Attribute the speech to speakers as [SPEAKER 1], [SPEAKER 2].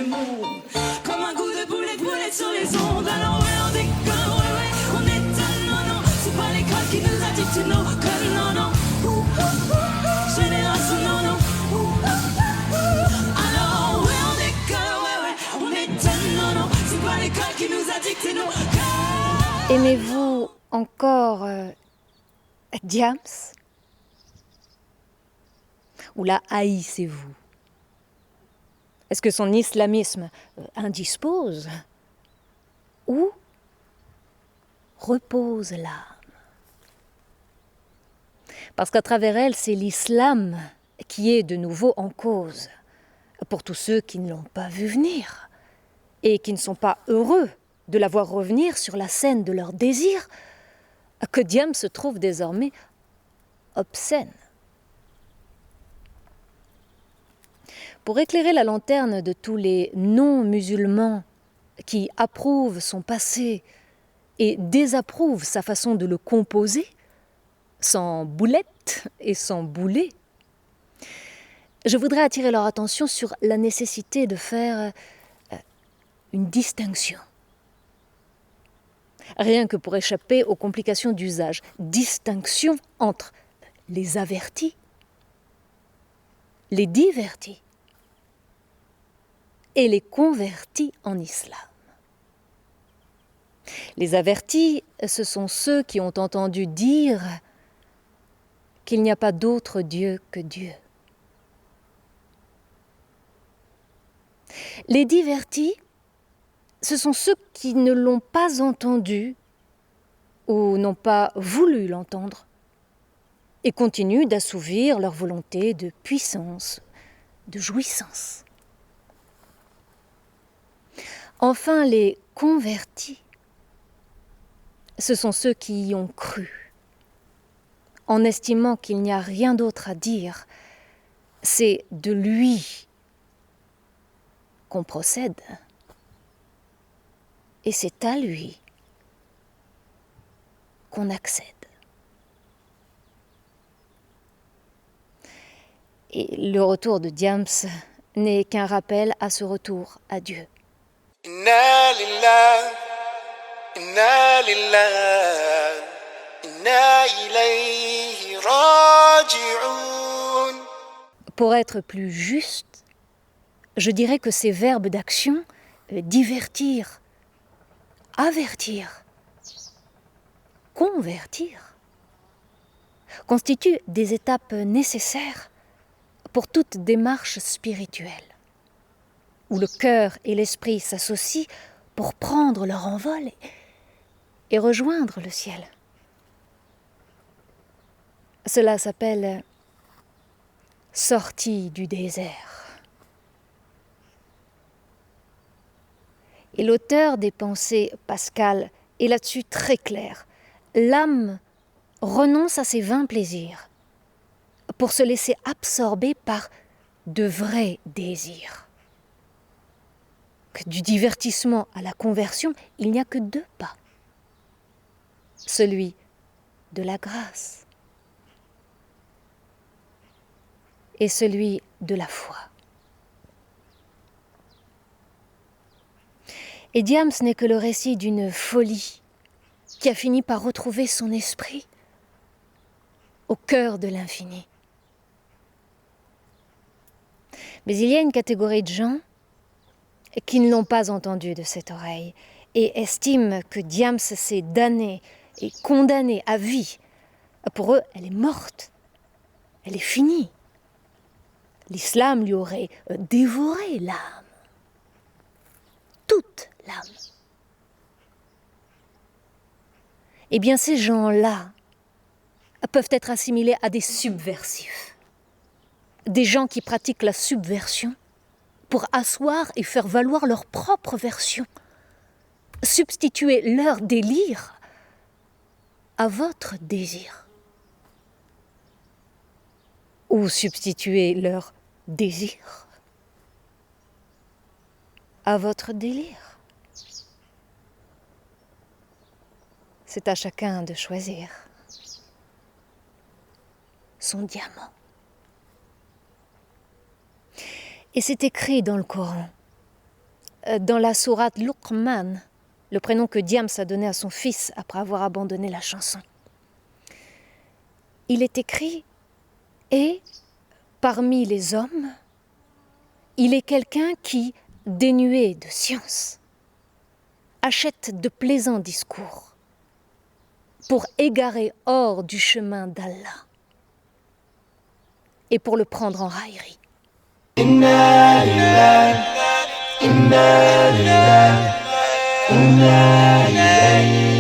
[SPEAKER 1] mots. Comme un goût de boulette sur les ondes. Alors ouais, on déconne, ouais, on étonne, non, c'est pas l'école qui nous a dit nos codes, non. Génération, non. Alors ouais, on déconne, ouais, on étonne, non, c'est pas l'école qui nous a dicté nos codes.
[SPEAKER 2] Aimez-vous encore Diams? Ou la haïssez-vous? Est-ce que son islamisme indispose ou repose l'âme? Parce qu'à travers elle, c'est l'islam qui est de nouveau en cause pour tous ceux qui ne l'ont pas vu venir et qui ne sont pas heureux de la voir revenir sur la scène de leur désir, que Diams se trouve désormais obscène. Pour éclairer la lanterne de tous les non-musulmans qui approuvent son passé et désapprouvent sa façon de le composer, sans boulette et sans boulet, je voudrais attirer leur attention sur la nécessité de faire une distinction. Rien que pour échapper aux complications d'usage. Distinction entre les avertis, les divertis et les convertis en islam. Les avertis, ce sont ceux qui ont entendu dire qu'il n'y a pas d'autre Dieu que Dieu. Les divertis, ce sont ceux qui ne l'ont pas entendu ou n'ont pas voulu l'entendre et continuent d'assouvir leur volonté de puissance, de jouissance. Enfin, les convertis, ce sont ceux qui y ont cru, en estimant qu'il n'y a rien d'autre à dire, c'est de lui qu'on procède, et c'est à lui qu'on accède. Et le retour de Diams n'est qu'un rappel à ce retour à Dieu.
[SPEAKER 3] Inna lillahi, inna lillahi, inna ilayhi raji'un.
[SPEAKER 2] Pour être plus juste, je dirais que ces verbes d'action, divertir, avertir, convertir, constituent des étapes nécessaires pour toute démarche spirituelle, où le cœur et l'esprit s'associent pour prendre leur envol et rejoindre le ciel. Cela s'appelle sortie du désert. Et l'auteur des pensées, Pascal, est là-dessus très clair. L'âme renonce à ses vains plaisirs pour se laisser absorber par de vrais désirs. Que du divertissement à la conversion, il n'y a que 2 pas. Celui de la grâce et celui de la foi. Et Diams n'est que le récit d'une folie qui a fini par retrouver son esprit au cœur de l'infini. Mais il y a une catégorie de gens qui ne l'ont pas entendu de cette oreille et estiment que Diams s'est damné et condamné à vie. Pour eux, elle est morte, elle est finie. L'islam lui aurait dévoré l'âme, toute l'âme. Eh bien, ces gens-là peuvent être assimilés à des subversifs. Des gens qui pratiquent la subversion pour asseoir et faire valoir leur propre version. Substituer leur délire à votre désir. Ou substituer leur désir à votre délire. C'est à chacun de choisir son diamant. Et c'est écrit dans le Coran dans la sourate Luqman, le prénom que Diams a donné à son fils après avoir abandonné la chanson. Il est écrit « Et parmi les hommes, il est quelqu'un qui, dénué de science, achète de plaisants discours pour égarer hors du chemin d'Allah et pour le prendre en raillerie. »
[SPEAKER 3] Inna lillahi, inna lillahi, inna ilayhi